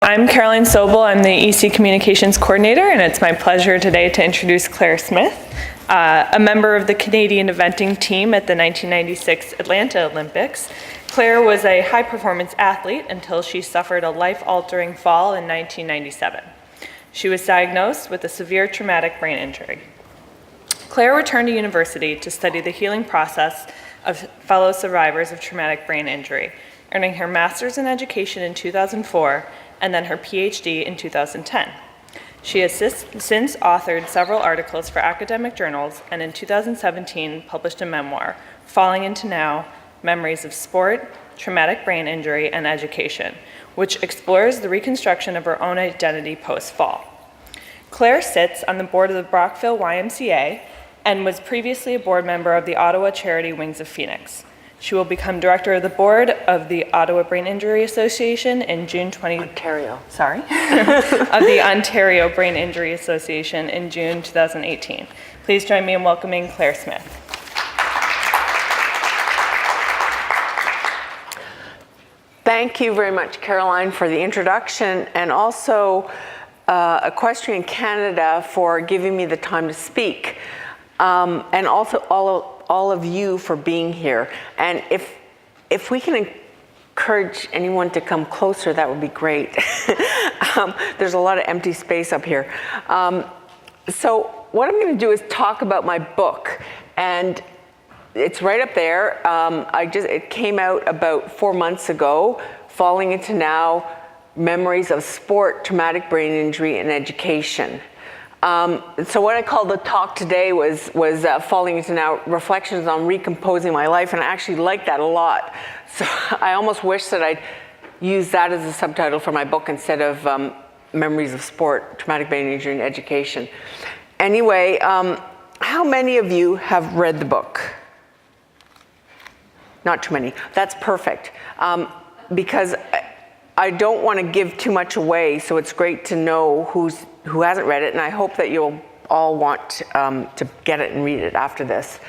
I'm Caroline Sobel. I'm the EC Communications Coordinator, and it's my pleasure today to introduce Claire Smith, a member of the Canadian eventing team at the 1996 Atlanta Olympics. Claire was a high-performance athlete until she suffered a life-altering fall in 1997. She was diagnosed with a severe traumatic brain injury. Claire returned to university to study the healing process of fellow survivors of traumatic brain injury, earning her master's in education in 2004 and then her PhD in 2010. She has since authored several articles for academic journals and in 2017 published a memoir, Falling Into Now, Memories of Sport, Traumatic Brain Injury, and Education, which explores the reconstruction of her own identity post-fall. Claire sits on the board of the Brockville YMCA and was previously a board member of the Ottawa charity Wings of Phoenix. She will become director of the board of the Ottawa Brain Injury Association in June of the Ontario Brain Injury Association in June 2018. Please join me in welcoming Claire Smith. Thank you very much, Caroline, for the introduction, and also Equestrian Canada for giving me the time to speak, and also all of you for being here. And if we can encourage anyone to come closer, that would be great. There's a lot of empty space up here. So what I'm going to do is talk about my book, and it's right up there. It came out about 4 months ago, Falling Into Now, Memories of Sport, Traumatic Brain Injury, and Education. So what I called the talk today was Falling Into Now, Reflections on Recomposing My Life, and I actually like that a lot. So I almost wish that I'd use that as a subtitle for my book instead of Memories of Sport, Traumatic Brain Injury, and Education. Anyway, how many of you have read the book? Not too many. That's perfect. Because I don't want to give too much away, so it's great to know who hasn't read it, and I hope that you'll all want to get it and read it after this.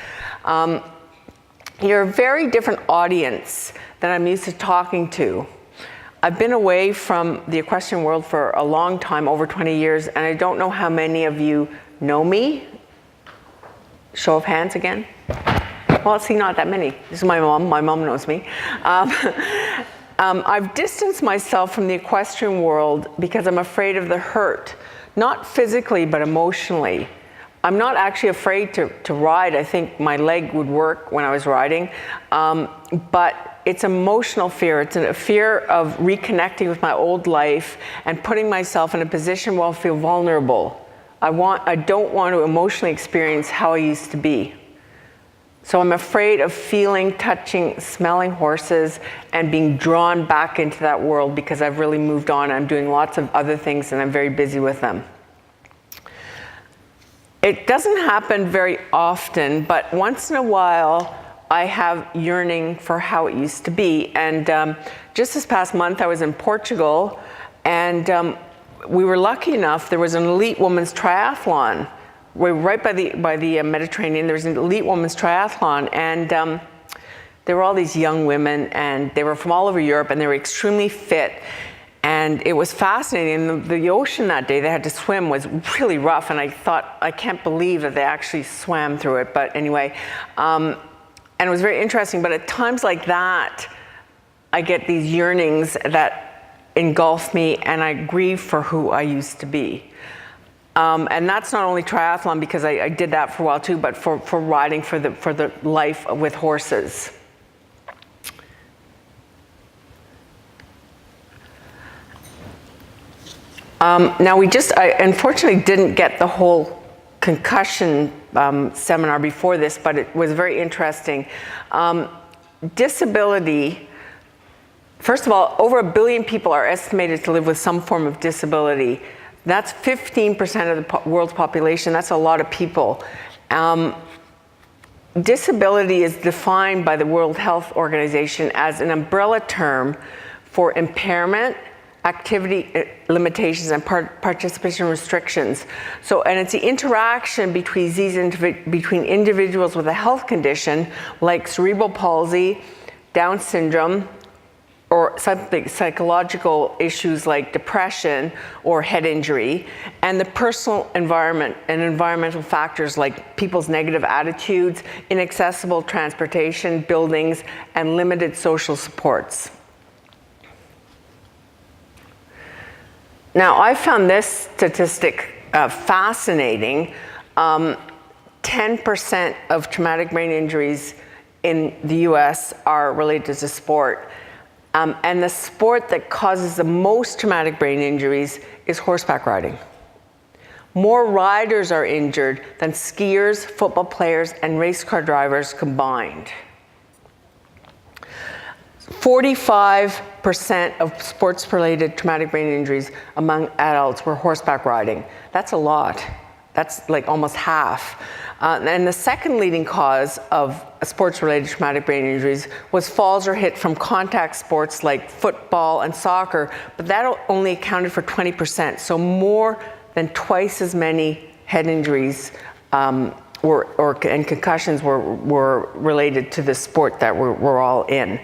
You're a very different audience than I'm used to talking to. I've been away from the equestrian world for a long time, over 20 years, and I don't know how many of you know me. Show of hands again. Well, see, not that many. This is my mom. My mom knows me. I've distanced myself from the equestrian world because I'm afraid of the hurt, not physically, but emotionally. I'm not actually afraid to ride. I think my leg would work when I was riding, but it's emotional fear. It's a fear of reconnecting with my old life and putting myself in a position where I'll feel vulnerable. I don't want to emotionally experience how I used to be. So I'm afraid of feeling, touching, smelling horses and being drawn back into that world because I've really moved on. I'm doing lots of other things and I'm very busy with them. It doesn't happen very often, but once in a while I have yearning for how it used to be. And just this past month I was in Portugal, and we were lucky enough, there was an elite women's triathlon. We're right by the Mediterranean. There's an elite women's triathlon, and there were all these young women, and they were from all over Europe, and they were extremely fit. And it was fascinating. The ocean that day they had to swim was really rough, and I thought, I can't believe that they actually swam through it. But anyway, and it was very interesting. But at times like that, I get these yearnings that engulf me, and I grieve for who I used to be. And that's not only triathlon, because I did that for a while too, but for riding, for the life with horses. Now I unfortunately didn't get the whole concussion seminar before this, but it was very interesting. Disability, first of all, over 1 billion people are estimated to live with some form of disability. That's 15% of the world's population. That's a lot of people. Disability is defined by the World Health Organization as an umbrella term for impairment, activity limitations, and participation restrictions. And it's the interaction between between individuals with a health condition like cerebral palsy, Down syndrome, or something psychological issues like depression or head injury, and the personal environment and environmental factors like people's negative attitudes, inaccessible transportation, buildings, and limited social supports. Now, I found this statistic fascinating. 10% of traumatic brain injuries in the US are related to sport. And the sport that causes the most traumatic brain injuries is horseback riding. More riders are injured than skiers, football players, and race car drivers combined. 45% of sports-related traumatic brain injuries among adults were horseback riding. That's a lot. That's like almost half. And the second leading cause of sports-related traumatic brain injuries was falls or hit from contact sports like football and soccer, but that only accounted for 20%. So more than twice as many head injuries and concussions were related to the sport that we're all in.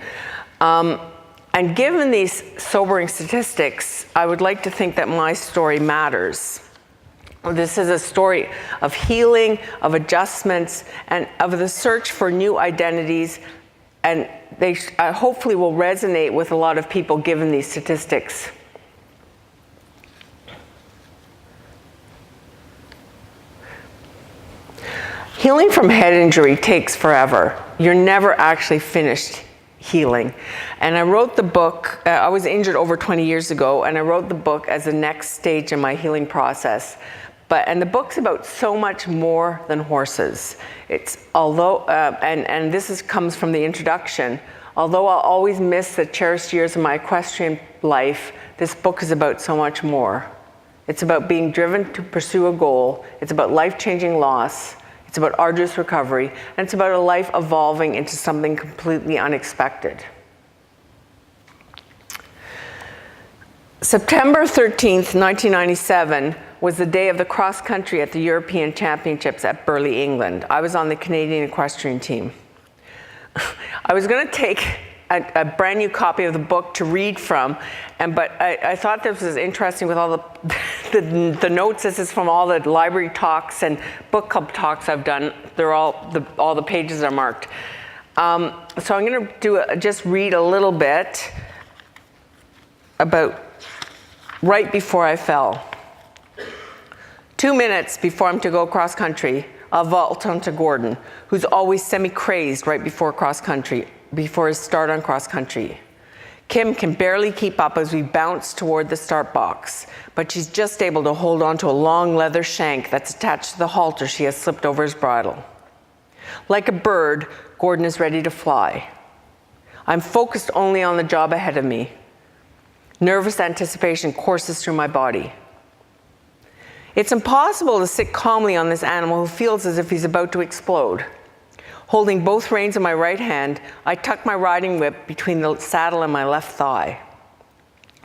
And given these sobering statistics, I would like to think that my story matters. This is a story of healing, of adjustments, and of the search for new identities, and they hopefully will resonate with a lot of people given these statistics. Healing from head injury takes forever. You're never actually finished healing. And I wrote the book, I was injured over 20 years ago, and I wrote the book as the next stage in my healing process. And the book's about so much more than horses. And this comes from the introduction. Although I'll always miss the cherished years of my equestrian life, this book is about so much more. It's about being driven to pursue a goal. It's about life-changing loss. It's about arduous recovery. And it's about a life evolving into something completely unexpected. September 13th, 1997, was the day of the cross country at the European Championships at Burleigh, England. I was on the Canadian equestrian team. I was going to take a brand new copy of the book to read from, but I thought this was interesting with all the notes. This is from all the library talks and book club talks I've done. They're all the pages are marked. So I'm going to just read a little bit about right before I fell. 2 minutes before I'm to go cross country, I'll vault onto Gordon, who's always semi-crazed right before his start on cross country. Kim can barely keep up as we bounce toward the start box, but she's just able to hold on to a long leather shank that's attached to the halter she has slipped over his bridle. Like a bird, Gordon is ready to fly. I'm focused only on the job ahead of me. Nervous anticipation courses through my body. It's impossible to sit calmly on this animal who feels as if he's about to explode. Holding both reins in my right hand, I tuck my riding whip between the saddle and my left thigh.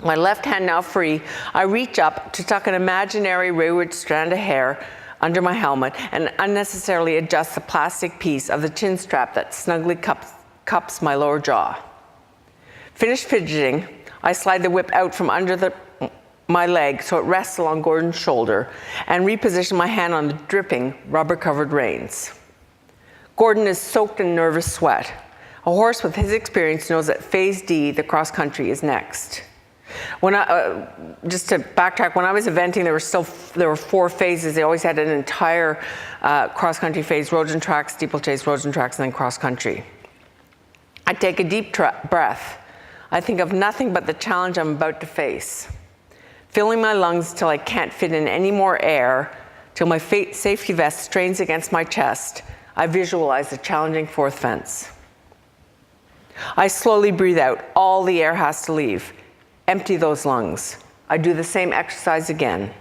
My left hand now free, I reach up to tuck an imaginary wayward strand of hair under my helmet and unnecessarily adjust the plastic piece of the chin strap that snugly cups my lower jaw. Finished fidgeting, I slide the whip out from under my leg so it rests along Gordon's shoulder and reposition my hand on the dripping, rubber-covered reins. Gordon is soaked in nervous sweat. A horse with his experience knows that phase D, the cross country, is next. Just to backtrack, when I was eventing, there were 4 phases. They always had an entire cross country phase: roads and tracks, steeplechase, roads and tracks, and then cross country. I take a deep breath. I think of nothing but the challenge I'm about to face. Filling my lungs till I can't fit in any more air, till my safety vest strains against my chest, I visualize the challenging 4th fence. I slowly breathe out. All the air has to leave. Empty those lungs. I do the same exercise again.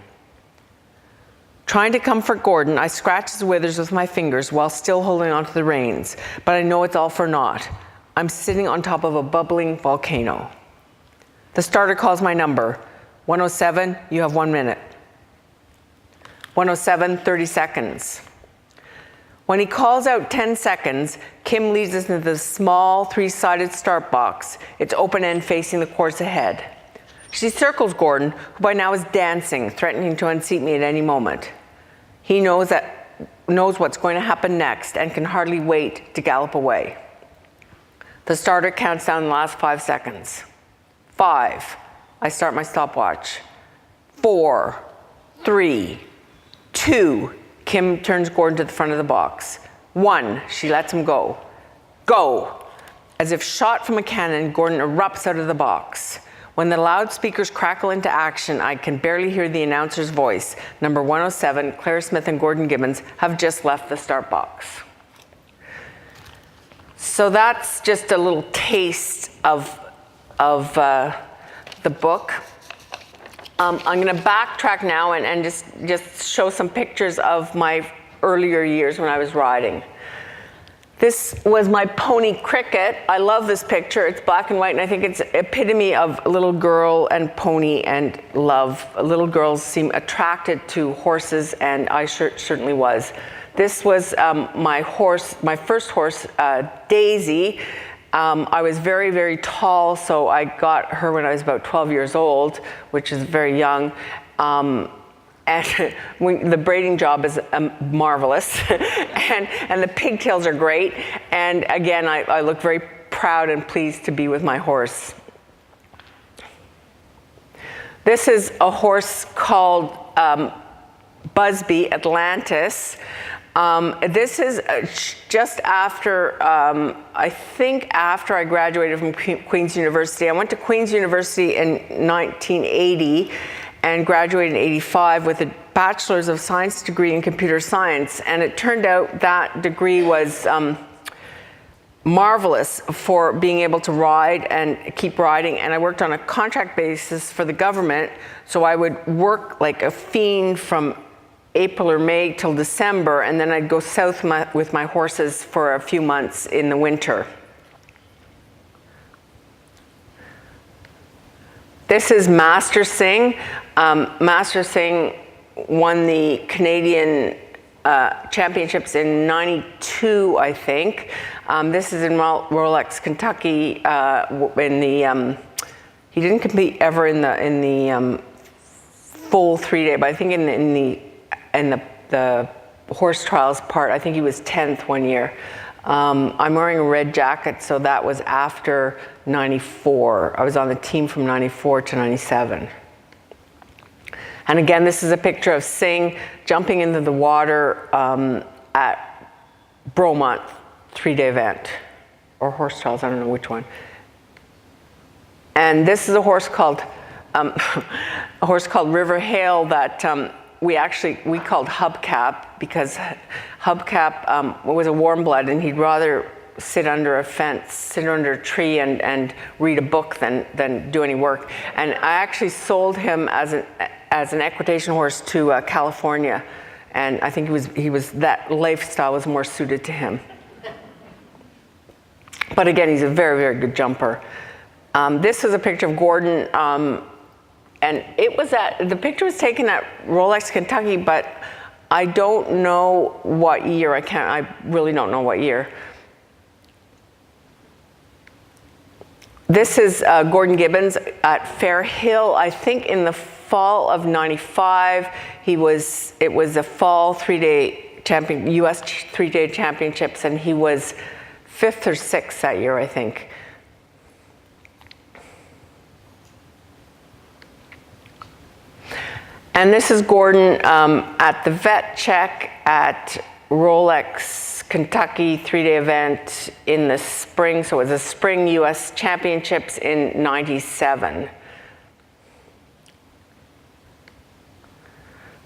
Trying to comfort Gordon, I scratch his withers with my fingers while still holding onto the reins, but I know it's all for naught. I'm sitting on top of a bubbling volcano. The starter calls my number. 107, you have 1 minute. 107, 30 seconds. When he calls out 10 seconds, Kim leads us into the small three-sided start box. It's open end facing the course ahead. She circles Gordon, who by now is dancing, threatening to unseat me at any moment. He knows what's going to happen next and can hardly wait to gallop away. The starter counts down the last 5 seconds. 5. I start my stopwatch. 4, 3, 2. Kim turns Gordon to the front of the box. 1. She lets him go. Go! As if shot from a cannon, Gordon erupts out of the box. When the loudspeakers crackle into action, I can barely hear the announcer's voice. Number 107, Claire Smith and Gordon Gibbons have just left the start box. So that's just a little taste of the book. I'm going to backtrack now and just show some pictures of my earlier years when I was riding. This was my pony Cricket. I love this picture. It's black and white, and I think it's epitome of a little girl and pony and love. Little girls seem attracted to horses, and I certainly was. This was my first horse, Daisy. I was very, very tall, so I got her when I was about 12 years old, which is very young. And the braiding job is marvelous, and the pigtails are great. And again, I look very proud and pleased to be with my horse. This is a horse called Busby Atlantis. This is just after, I think after I graduated from Queen's University. I went to Queen's University in 1980 and graduated in 85 with a Bachelor's of Science degree in computer science. And it turned out that degree was marvelous for being able to ride and keep riding. And I worked on a contract basis for the government. So I would work like a fiend from April or May till December, and then I'd go south with my horses for a few months in the winter. This is Master Singh. Master Singh won the Canadian championships in '92, I think. This is in Rolex, Kentucky. He didn't compete ever in the full 3-day, but I think in the horse trials part, I think he was 10th one year. I'm wearing a red jacket, so that was after '94. I was on the team from '94 to '97. And again, this is a picture of Singh jumping into the water at Bromont 3-day event, or horse trials, I don't know which one. And this is a horse called River Hail that we called Hubcap, because Hubcap was a warm blood, and he'd rather sit under a fence, sit under a tree and read a book than do any work. And I actually sold him as an equitation horse to California, and I think that lifestyle was more suited to him. But again, he's a very, very good jumper. This is a picture of Gordon. And the picture was taken at Rolex, Kentucky, but I don't know what year. I really don't know what year. This is Gordon Gibbons at Fair Hill, I think in the fall of '95. It was a fall 3-day champion, US 3-day championships, and he was 5th or 6th that year, I think. And this is Gordon at the vet check at Rolex, Kentucky 3-day event in the spring. So it was a spring US championships in '97.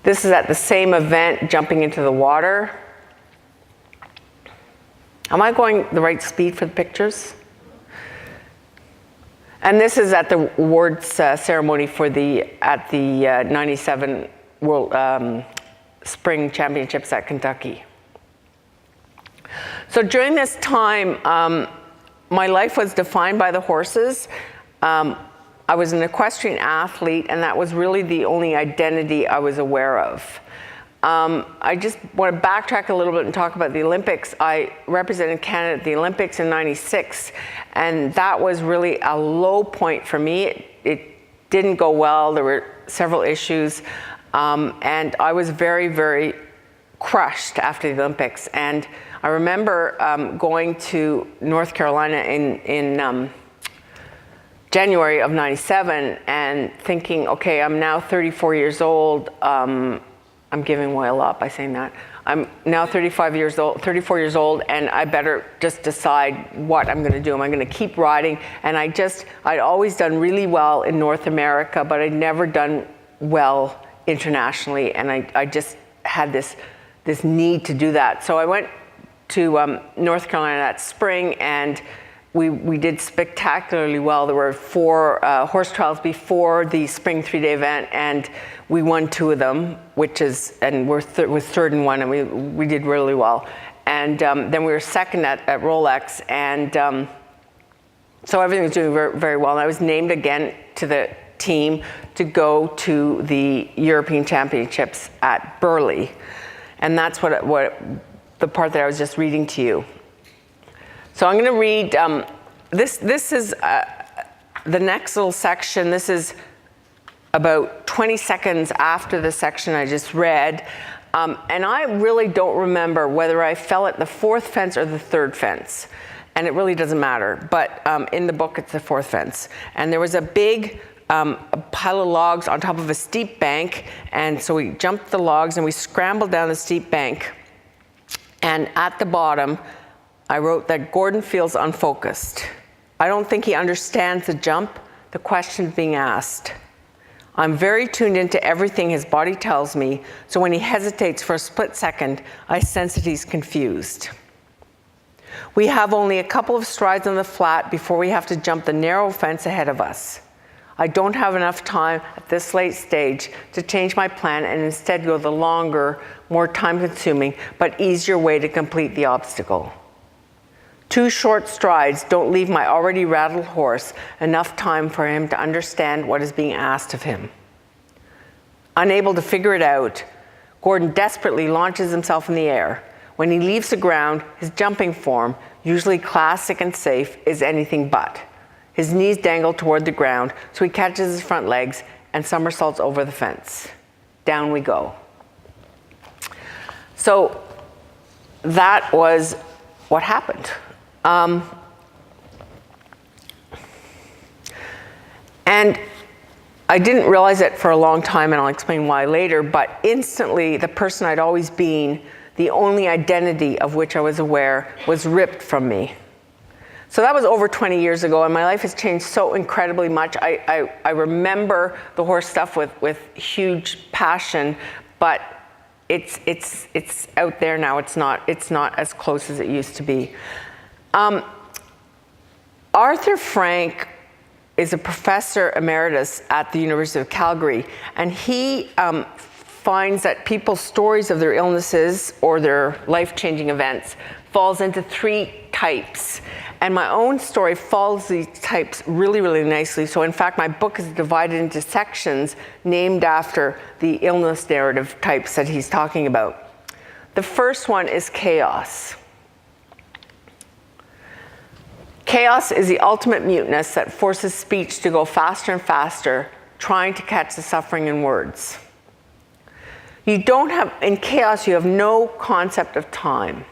This is at the same event, jumping into the water. Am I going the right speed for the pictures? And this is at the awards ceremony at the '97 World Spring Championships at Kentucky. So during this time, my life was defined by the horses. I was an equestrian athlete, and that was really the only identity I was aware of. I just want to backtrack a little bit and talk about the Olympics. I represented Canada at the Olympics in '96, and that was really a low point for me. It didn't go well. There were several issues, and I was very, very crushed after the Olympics. And I remember going to North Carolina in January of '97 and thinking, okay, I'm now 34 years old. I'm giving away a lot by saying that. I'm now 34 years old, and I better just decide what I'm going to do. Am I going to keep riding? And I'd always done really well in North America, but I'd never done well internationally, and I just had this need to do that. So I went to North Carolina that spring, and we did spectacularly well. There were 4 horse trials before the spring 3-day event, and we won 2 of them, and we're third in one, and we did really well. And then we were second at Rolex, and so everything was doing very, very well. And I was named again to the team to go to the European Championships at Burley, and that's what the part that I was just reading to you. So I'm going to read, this is the next little section. This is about 20 seconds after the section I just read. And I really don't remember whether I fell at the 4th fence or the 3rd fence. And it really doesn't matter. But in the book, it's the 4th fence. And there was a big pile of logs on top of a steep bank. And so we jumped the logs and we scrambled down the steep bank. And at the bottom, I wrote that Gordon feels unfocused. I don't think he understands the jump, the questions being asked. I'm very tuned into everything his body tells me, so when he hesitates for a split second, I sense that he's confused. We have only a couple of strides on the flat before we have to jump the narrow fence ahead of us. I don't have enough time at this late stage to change my plan and instead go the longer, more time-consuming, but easier way to complete the obstacle. 2 short strides don't leave my already rattled horse enough time for him to understand what is being asked of him. Unable to figure it out, Gordon desperately launches himself in the air. When he leaves the ground, his jumping form, usually classic and safe, is anything but. His knees dangle toward the ground, so he catches his front legs and somersaults over the fence. Down we go. So that was what happened. And I didn't realize it for a long time, and I'll explain why later, but instantly the person I'd always been, the only identity of which I was aware, was ripped from me. So that was over 20 years ago, and my life has changed so incredibly much. I remember the horse stuff with huge passion, but it's out there now. It's not as close as it used to be. Arthur Frank is a professor emeritus at the University of Calgary, and he finds that people's stories of their illnesses or their life-changing events falls into 3 types. And my own story follows these types really, really nicely. So in fact, my book is divided into sections named after the illness narrative types that he's talking about. The first one is chaos. Chaos is the ultimate muteness that forces speech to go faster and faster, trying to catch the suffering in words. In chaos, you have no concept of time.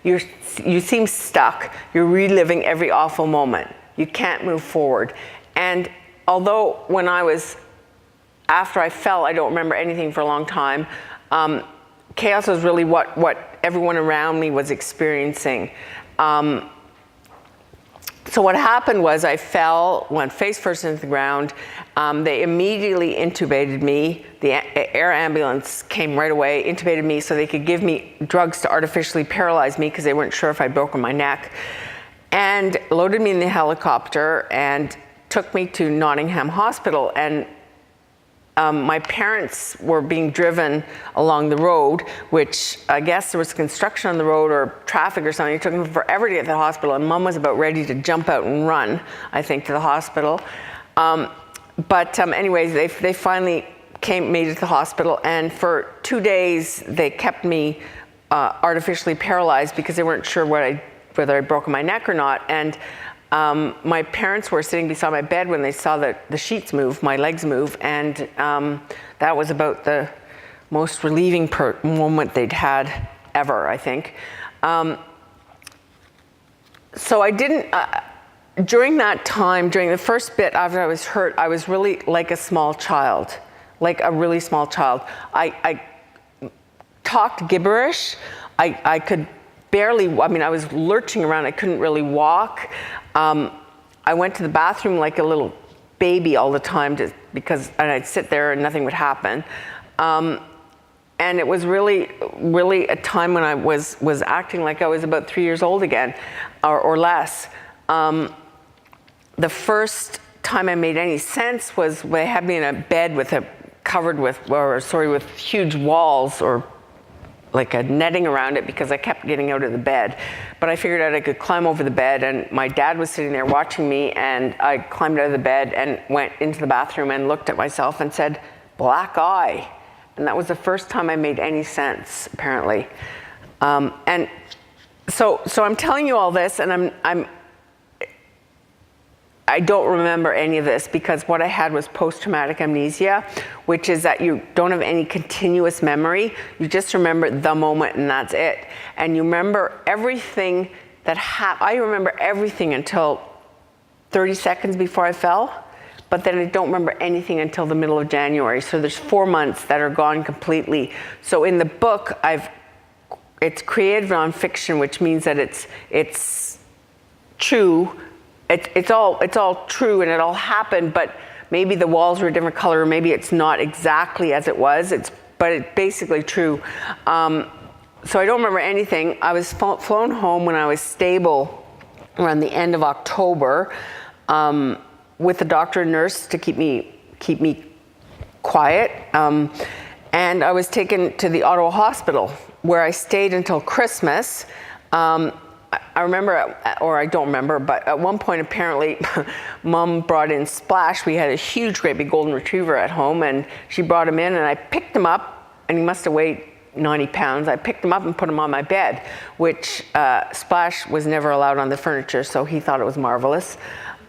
You seem stuck. You're reliving every awful moment. You can't move forward. And although after I fell, I don't remember anything for a long time, chaos was really what everyone around me was experiencing. So what happened was I fell, went face first into the ground. They immediately intubated me. The air ambulance came right away, intubated me so they could give me drugs to artificially paralyze me because they weren't sure if I'd broken my neck, and loaded me in the helicopter and took me to Nottingham Hospital. And my parents were being driven along the road, which I guess there was construction on the road or traffic or something. It took them forever to get to the hospital, and Mom was about ready to jump out and run, I think, to the hospital. But anyways, they finally made it to the hospital, and for 2 days they kept me artificially paralyzed because they weren't sure whether I'd broken my neck or not. And my parents were sitting beside my bed when they saw the sheets move, my legs move, and that was about the most relieving moment they'd had ever, I think. So I didn't, during that time, during the first bit after I was hurt, I was really like a small child, like a really small child. I talked gibberish. I could barely, I was lurching around. I couldn't really walk. I went to the bathroom like a little baby all the time and I'd sit there and nothing would happen. And it was really, really a time when I was acting like I was about 3 years old again, or less. The first time I made any sense was when they had me in a bed with huge walls, or like a netting around it, because I kept getting out of the bed. But I figured out I could climb over the bed, and my dad was sitting there watching me, and I climbed out of the bed and went into the bathroom and looked at myself and said, "Black eye." And that was the first time I made any sense, apparently. And so I'm telling you all this, and I don't remember any of this, because what I had was post-traumatic amnesia, which is that you don't have any continuous memory. You just remember the moment, and that's it. And you remember everything that happened. I remember everything until 30 seconds before I fell, but then I don't remember anything until the middle of January. So there's 4 months that are gone completely. So in the book, it's creative nonfiction, which means that it's true. It's all true, and it all happened, but maybe the walls were a different color, or maybe it's not exactly as it was, but it's basically true. So I don't remember anything. I was flown home when I was stable around the end of October, with a doctor and nurse to keep me quiet. And I was taken to the Ottawa hospital, where I stayed until Christmas. I remember, or I don't remember, but at one point apparently Mom brought in Splash. We had a huge, great big golden retriever at home, and she brought him in, and I picked him up, and he must have weighed 90 pounds. I picked him up and put him on my bed, which Splash was never allowed on the furniture, so he thought it was marvelous.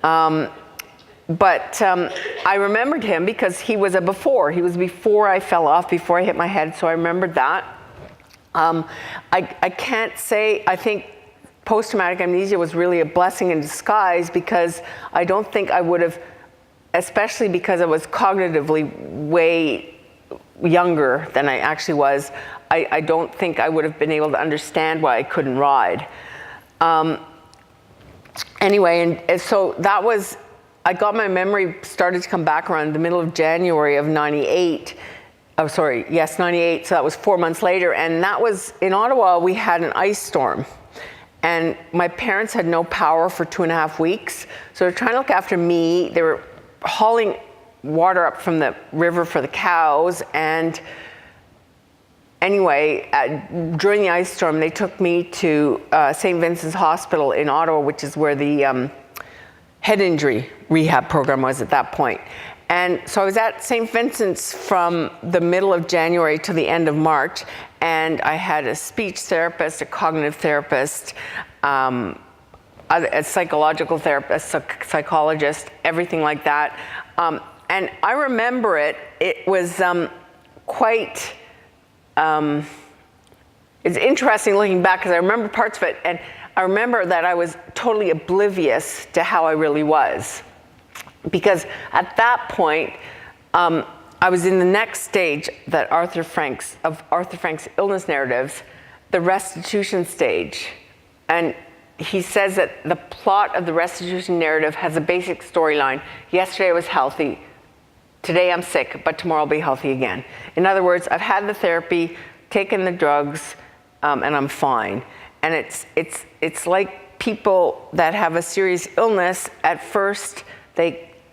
But I remembered him because he was before. He was before I fell off, before I hit my head, so I remembered that. I can't say, I think post-traumatic amnesia was really a blessing in disguise, because I don't think I would have, especially because I was cognitively way younger than I actually was, I don't think I would have been able to understand why I couldn't ride. Anyway, and so that was, I got my memory started to come back around the middle of January of 98. Oh, sorry, yes, 98, so that was 4 months later, and that was, in Ottawa, we had an ice storm. And my parents had no power for 2.5 weeks. So they're trying to look after me. They were hauling water up from the river for the cows. And anyway, during the ice storm, they took me to St. Vincent's Hospital in Ottawa, which is where the head injury rehab program was at that point. And so I was at St. Vincent's from the middle of January to the end of March, and I had a speech therapist, a cognitive therapist, a psychological therapist, a psychologist, everything like that. And I remember it was quite, it's interesting looking back, because I remember parts of it, and I remember that I was totally oblivious to how I really was. Because at that point, I was in the next stage that Arthur Frank's illness narratives, the restitution stage. And he says that the plot of the restitution narrative has a basic storyline. Yesterday I was healthy, today I'm sick, but tomorrow I'll be healthy again. In other words, I've had the therapy, taken the drugs, and I'm fine. And it's like people that have a serious illness, at first,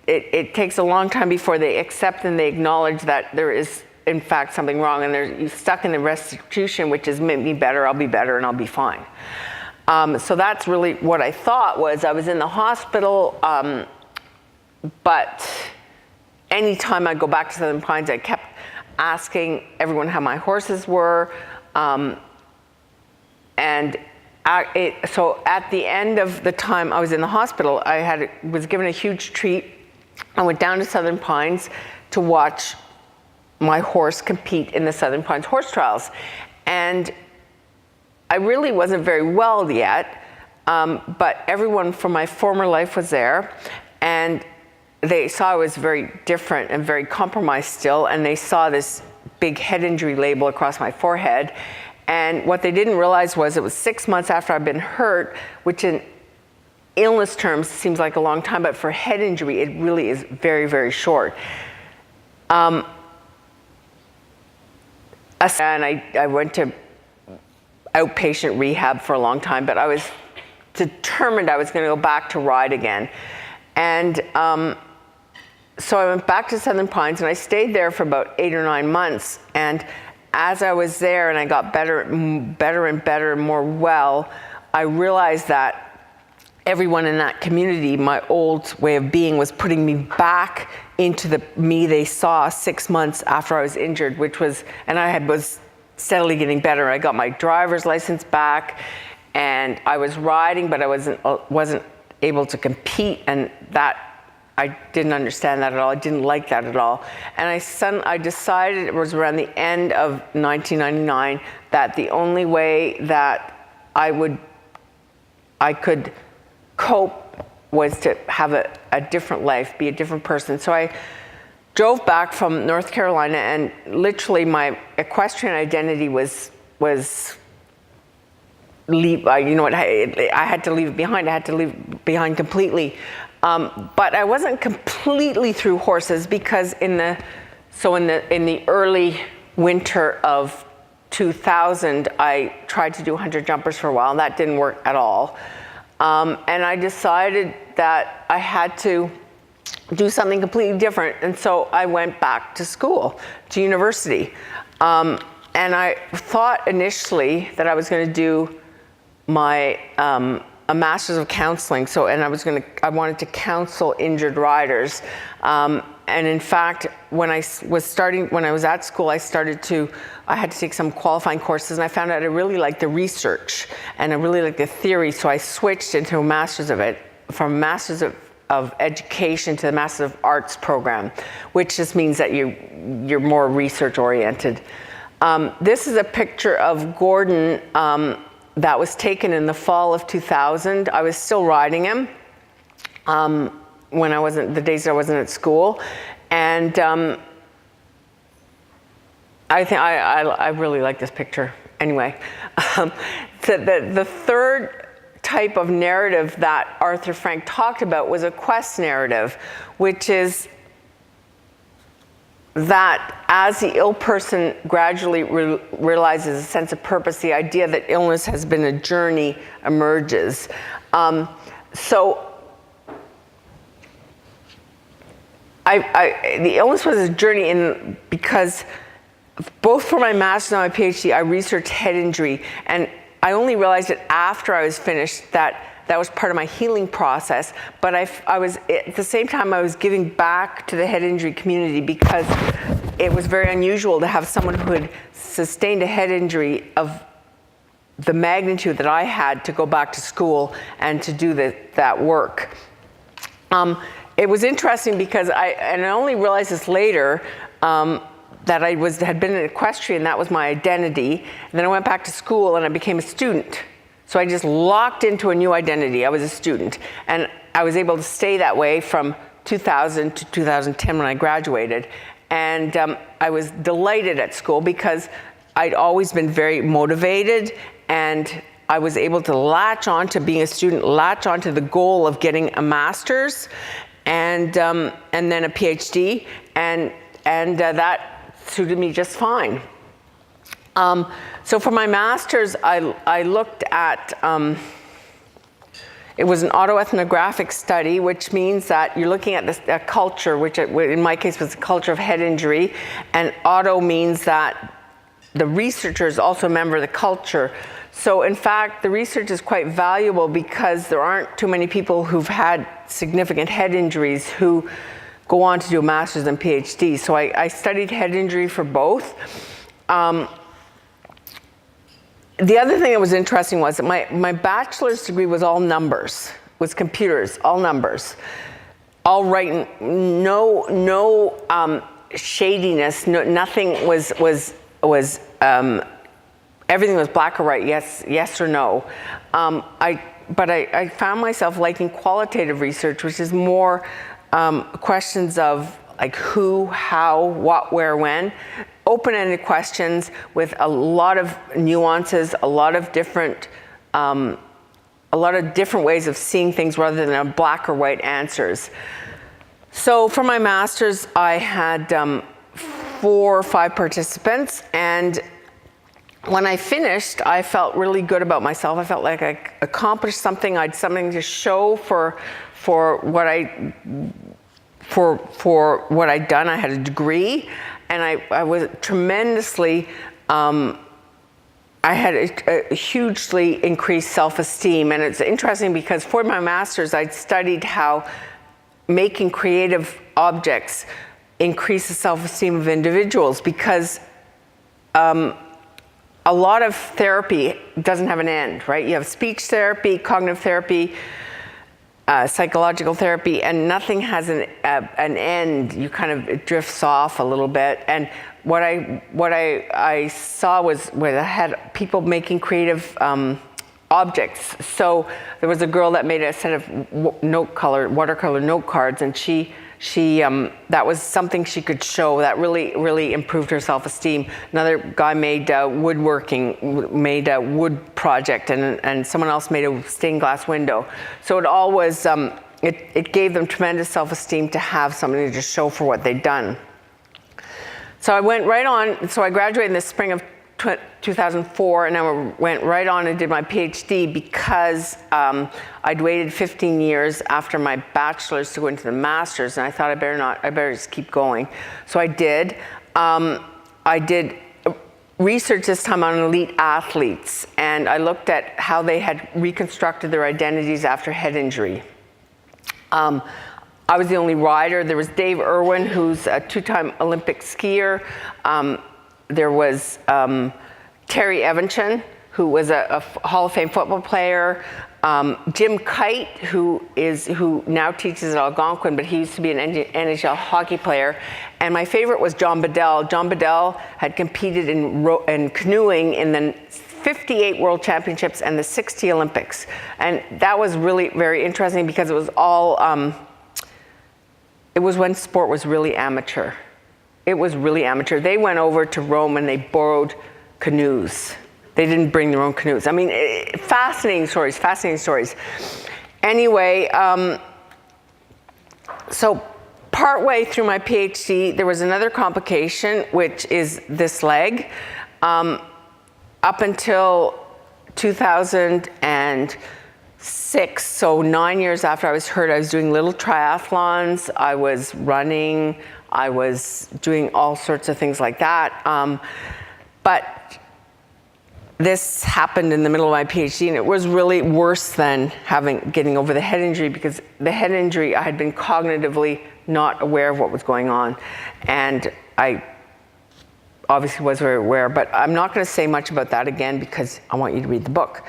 it takes a long time before they accept and they acknowledge that there is, in fact, something wrong, and they're stuck in the restitution, which is, make me better, I'll be better, and I'll be fine. So that's really what I thought was, I was in the hospital, but anytime I go back to Southern Pines, I kept asking everyone how my horses were. So at the end of the time I was in the hospital, I was given a huge treat. I went down to Southern Pines to watch my horse compete in the Southern Pines horse trials. And I really wasn't very well yet, but everyone from my former life was there, and they saw I was very different and very compromised still, and they saw this big head injury label across my forehead. And what they didn't realize was it was 6 months after I'd been hurt, which in illness terms seems like a long time, but for head injury, it really is very, very short. And I went to outpatient rehab for a long time, but I was determined I was going to go back to ride again. And so I went back to Southern Pines, and I stayed there for about 8 or 9 months. And as I was there and I got better and better and more well, I realized that everyone in that community, my old way of being, was putting me back into the me they saw 6 months after I was injured, and I was steadily getting better. I got my driver's license back, and I was riding, but I wasn't able to compete, and that I didn't understand that at all. I didn't like that at all. And I decided, it was around the end of 1999, that the only way that I could cope was to have a different life, be a different person. So I drove back from North Carolina, and literally my equestrian identity was leave. You know what? I had to leave it behind. I had to leave it behind completely. But I wasn't completely through horses, because in the early winter of 2000, I tried to do 100 jumpers for a while, and that didn't work at all. And I decided that I had to do something completely different, and so I went back to school, to university. And I thought initially that I was going to do my a master's of counseling. I wanted to counsel injured riders. And in fact, when I was at school, I had to take some qualifying courses, and I found out I really liked the research and I really liked the theory. So I switched into a master's of it, from Master's of Education to the Master's of Arts program, which just means that you're more research oriented. This is a picture of Gordon that was taken in the fall of 2000. I was still riding him the days I wasn't at school. And I really like this picture. Anyway, the third type of narrative that Arthur Frank talked about was a quest narrative, which is that as the ill person gradually realizes a sense of purpose, the idea that illness has been a journey emerges. So the illness was a journey because both for my master's and my PhD, I researched head injury, and I only realized it after I was finished that was part of my healing process. But I was, at the same time, I was giving back to the head injury community, because it was very unusual to have someone who had sustained a head injury of the magnitude that I had to go back to school and to do that work. It was interesting because I only realized this later, that I had been an equestrian, that was my identity. And then I went back to school and I became a student. So I just locked into a new identity. I was a student. And I was able to stay that way from 2000 to 2010 when I graduated. And I was delighted at school because I'd always been very motivated, and I was able to latch on to being a student, latch on to the goal of getting a master's and then a PhD, and that suited me just fine. So for my master's, I looked at, it was an autoethnographic study, which means that you're looking at a culture, which in my case was the culture of head injury, and auto means that the researcher is also a member of the culture. So in fact, the research is quite valuable because there aren't too many people who've had significant head injuries who go on to do a master's and PhD. So I studied head injury for both. The other thing that was interesting was that my bachelor's degree was all numbers, was computers, all numbers, all writing, no shadiness, nothing was everything was black or white, yes or no. But I found myself liking qualitative research, which is more questions of like who, how, what, where, when. Open-ended questions with a lot of nuances, a lot of different ways of seeing things rather than black or white answers. So for my master's, I had 4 or 5 participants, and when I finished, I felt really good about myself. I felt like I accomplished something. I had something to show for what I'd done. I had a degree, and I was tremendously, I had a hugely increased self-esteem. And it's interesting because for my master's, I'd studied how making creative objects increase the self-esteem of individuals, because a lot of therapy doesn't have an end, right? You have speech therapy, cognitive therapy, psychological therapy, and nothing has an end. You kind of, it drifts off a little bit. And what I saw was when I had people making creative objects. So there was a girl that made a set of watercolor note cards, and she that was something she could show that really improved her self-esteem. Another guy made woodworking, made a wood project, and someone else made a stained glass window. So it all was, it gave them tremendous self-esteem to have something to just show for what they'd done. So I went right on, so I graduated in the spring of 2004, and I went right on and did my PhD because I'd waited 15 years after my bachelor's to go into the master's, and I thought I better just keep going. So I did. I did research this time on elite athletes, and I looked at how they had reconstructed their identities after head injury. I was the only rider. There was Dave Irwin, who's a 2-time Olympic skier. There was Terry Evanchin, who was a Hall of Fame football player. Jim Kite, who now teaches at Algonquin, but he used to be an NHL hockey player. And my favorite was John Bedell. John Bedell had competed in canoeing in the 58 World Championships and the 60 Olympics. And that was really very interesting because it was all, it was when sport was really amateur. It was really amateur. They went over to Rome and they borrowed canoes. They didn't bring their own canoes. I mean, fascinating stories, fascinating stories. Anyway, so partway through my PhD, there was another complication, which is this leg. Up until 2006, so 9 years after I was hurt, I was doing little triathlons. I was running. I was doing all sorts of things like that. But this happened in the middle of my PhD, and it was really worse than getting over the head injury, because the head injury, I had been cognitively not aware of what was going on. And I obviously was very aware, but I'm not going to say much about that again because I want you to read the book.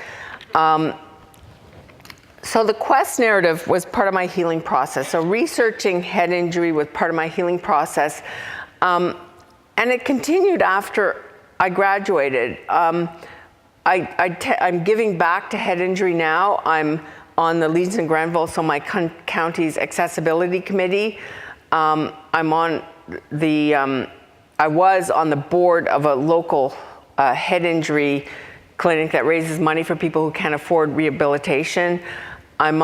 So the Quest narrative was part of my healing process. So researching head injury was part of my healing process. And it continued after I graduated. I'm giving back to head injury now. I'm on the Leeds and Grenville, so my county's accessibility committee. I was on the board of a local head injury clinic that raises money for people who can't afford rehabilitation. I'm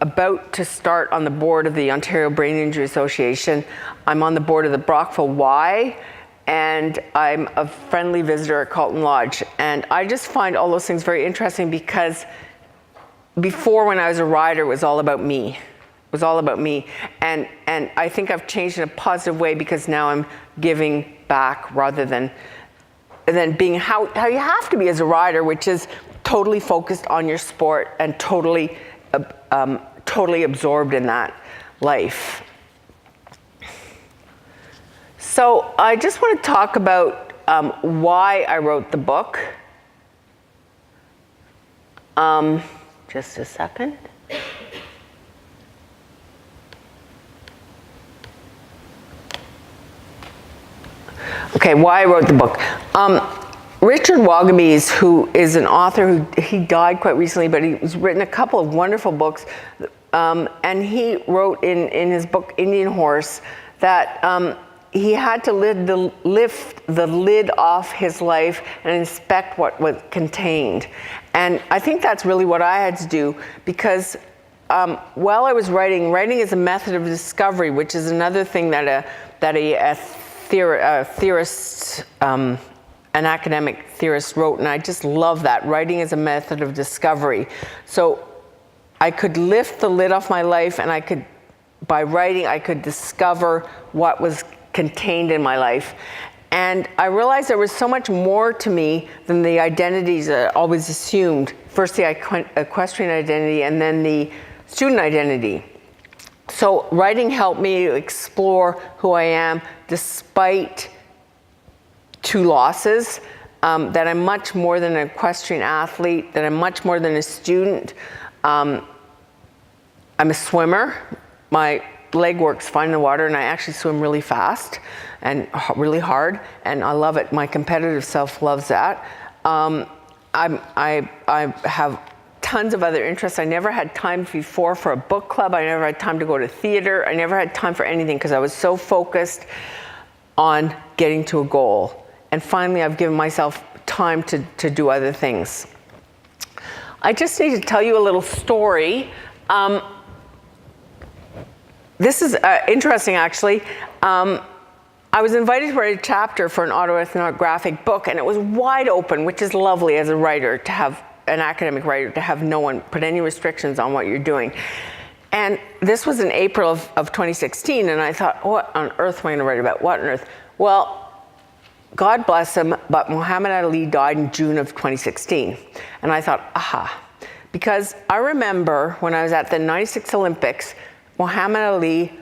about to start on the board of the Ontario Brain Injury Association. I'm on the board of the Brockville Y, and I'm a friendly visitor at Carlton Lodge. And I just find all those things very interesting because before, when I was a rider, it was all about me. It was all about me. And I think I've changed in a positive way because now I'm giving back rather than being how you have to be as a rider, which is totally focused on your sport and totally absorbed in that life. So I just want to talk about why I wrote the book. Just a second. Okay, why I wrote the book. Richard Wagamese, who is an author he died quite recently, but he's written a couple of wonderful books. And he wrote in his book, Indian Horse, that he had to lift the lid off his life and inspect what was contained. And I think that's really what I had to do, because while I was writing is a method of discovery, which is another thing that a theorist, an academic theorist wrote, and I just love that. Writing is a method of discovery. So I could lift the lid off my life, and by writing, I could discover what was contained in my life. And I realized there was so much more to me than the identities I always assumed. First the equestrian identity, and then the student identity. So writing helped me to explore who I am despite 2 losses, that I'm much more than an equestrian athlete, that I'm much more than a student. I'm a swimmer. My leg works fine in the water, and I actually swim really fast and really hard, and I love it. My competitive self loves that. I have tons of other interests. I never had time before for a book club. I never had time to go to theater. I never had time for anything because I was so focused on getting to a goal. And finally, I've given myself time to do other things. I just need to tell you a little story. This is interesting, actually. I was invited to write a chapter for an autoethnographic book, and it was wide open, which is lovely as a writer, to have an academic writer, to have no one put any restrictions on what you're doing. And this was in April of 2016, and I thought, what on earth am I going to write about? What on earth? Well, God bless him, but Muhammad Ali died in June of 2016. And I thought, aha. Because I remember when I was at the 96 Olympics, Muhammad Ali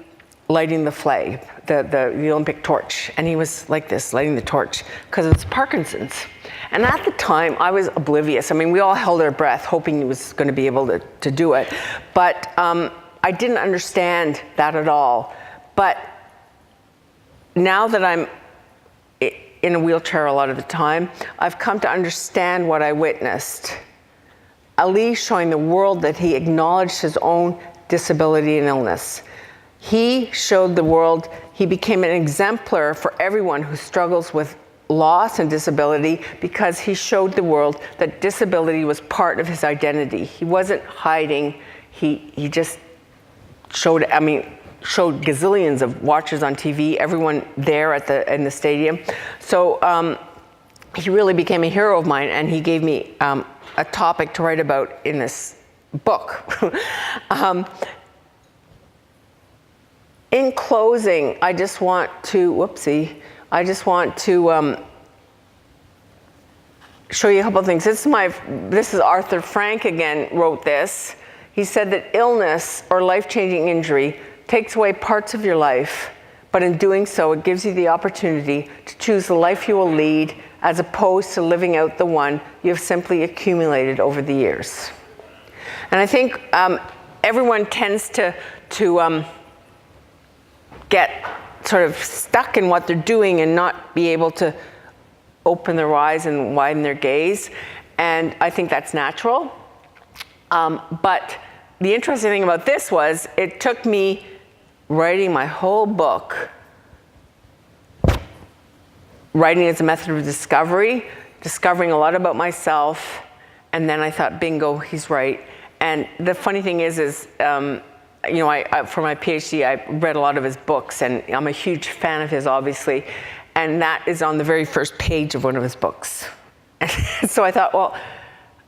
lighting the flag, the Olympic torch. And he was like this, lighting the torch, because it's Parkinson's. And at the time, I was oblivious. I mean, we all held our breath, hoping he was going to be able to do it. But I didn't understand that at all. But now that I'm in a wheelchair a lot of the time, I've come to understand what I witnessed. Ali showing the world that he acknowledged his own disability and illness. He showed the world, he became an exemplar for everyone who struggles with loss and disability, because he showed the world that disability was part of his identity. He wasn't hiding, he just showed gazillions of watchers on TV, everyone there in the stadium. So he really became a hero of mine, and he gave me a topic to write about in this book. In closing, I just want to, show you a couple of things. This is Arthur Frank again, wrote this. He said that illness or life-changing injury takes away parts of your life, but in doing so, it gives you the opportunity to choose the life you will lead, as opposed to living out the one you have simply accumulated over the years. And I think everyone tends to get sort of stuck in what they're doing and not be able to open their eyes and widen their gaze. And I think that's natural. But the interesting thing about this was, it took me writing my whole book, writing as a method of discovery, discovering a lot about myself, and then I thought, bingo, he's right. And the funny thing is you know, for my PhD, I read a lot of his books, and I'm a huge fan of his, obviously, and that is on the very first page of one of his books. So I thought, well,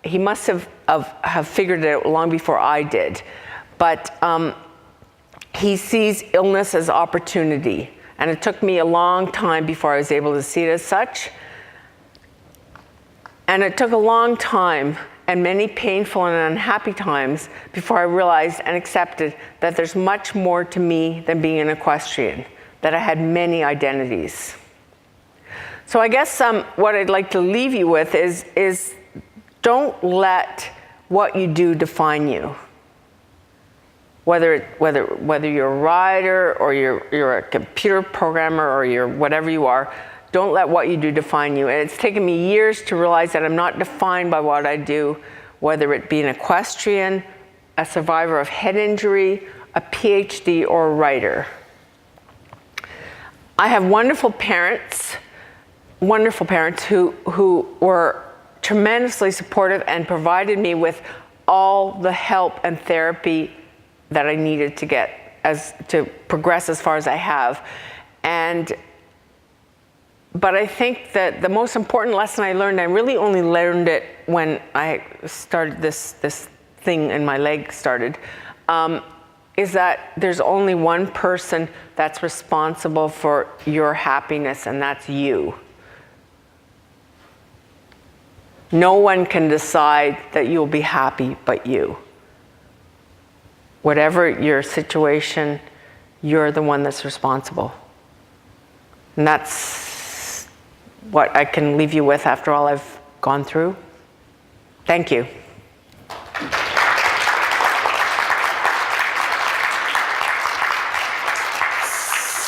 he must have figured it out long before I did. But he sees illness as opportunity, and it took me a long time before I was able to see it as such. And it took a long time, and many painful and unhappy times, before I realized and accepted that there's much more to me than being an equestrian. that I had many identities. So I guess what I'd like to leave you with is don't let what you do define you. Whether you're a writer or you're a computer programmer or you're whatever you are, don't let what you do define you. And it's taken me years to realize that I'm not defined by what I do, whether it be an equestrian, a survivor of head injury, a PhD, or a writer. I have wonderful parents who were tremendously supportive and provided me with all the help and therapy that I needed to get to progress as far as I have. But I think that the most important lesson I learned, I really only learned it when I started this thing and my leg started, is that there's only one person that's responsible for your happiness, and that's you. No one can decide that you'll be happy but you. Whatever your situation, you're the one that's responsible. And that's what I can leave you with after all I've gone through. Thank you.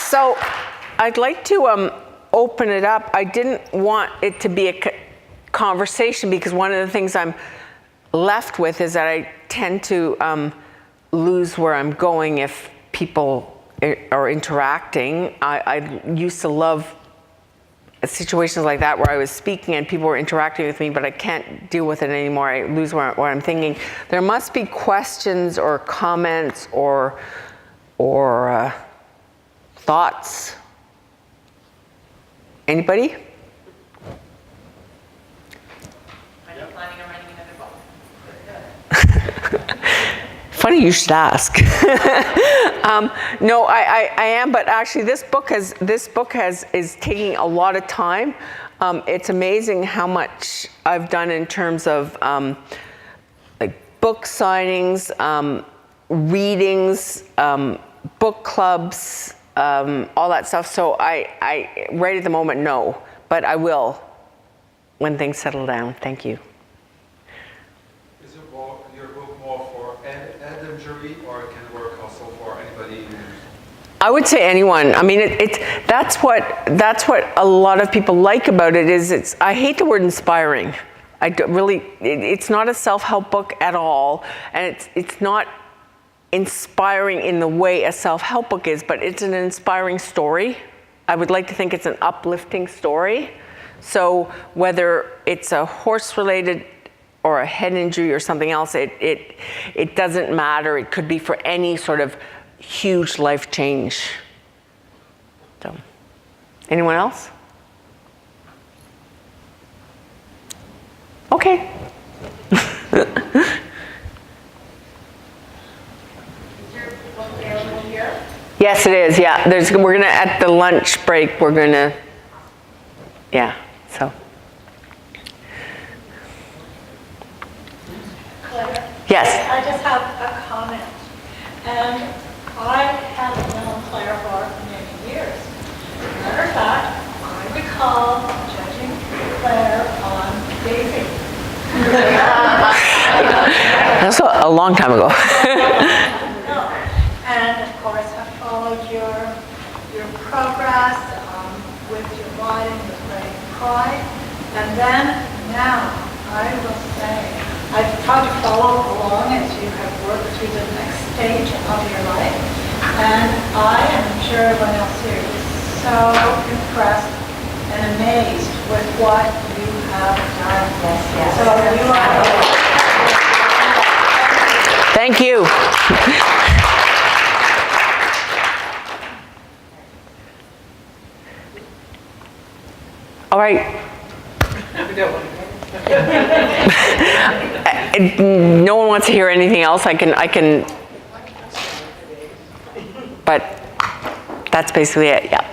So I'd like to open it up. I didn't want it to be a conversation because one of the things I'm left with is that I tend to lose where I'm going if people are interacting. I used to love situations like that where I was speaking and people were interacting with me, but I can't deal with it anymore. I lose where I'm thinking. There must be questions or comments or thoughts. Anybody? Are you planning on writing another book? Funny you should ask. No, I am, but actually this book is taking a lot of time. It's amazing how much I've done in terms of like book signings, readings, book clubs, all that stuff. So I right at the moment, no, but I will when things settle down. Thank you. Is your book more for head injury, or it can work also for anybody who... I would say anyone. I mean, that's what a lot of people like about it is I hate the word inspiring. It's not a self-help book at all, and it's not inspiring in the way a self-help book is, but it's an inspiring story. I would like to think it's an uplifting story. So whether it's a horse-related or a head injury or something else, it doesn't matter. It could be for any sort of huge life change. So, anyone else? Okay. Yes, it is. Yeah, we're gonna at the lunch break. We're gonna. Yeah. So. Claire? Yes. I just have a comment. And I haven't known Claire for many years. Matter of fact, I recall judging Claire on Daisy. That's a long time ago. And of course, I followed your progress with your writing with great pride. And then now, I will say, I've tried to follow along as you have worked through the next stage of your life. And I am sure everyone else here is so impressed and amazed with what you have done. Yes. So you are. Thank you. All right. No one wants to hear anything else. I can, but that's basically it. Yeah.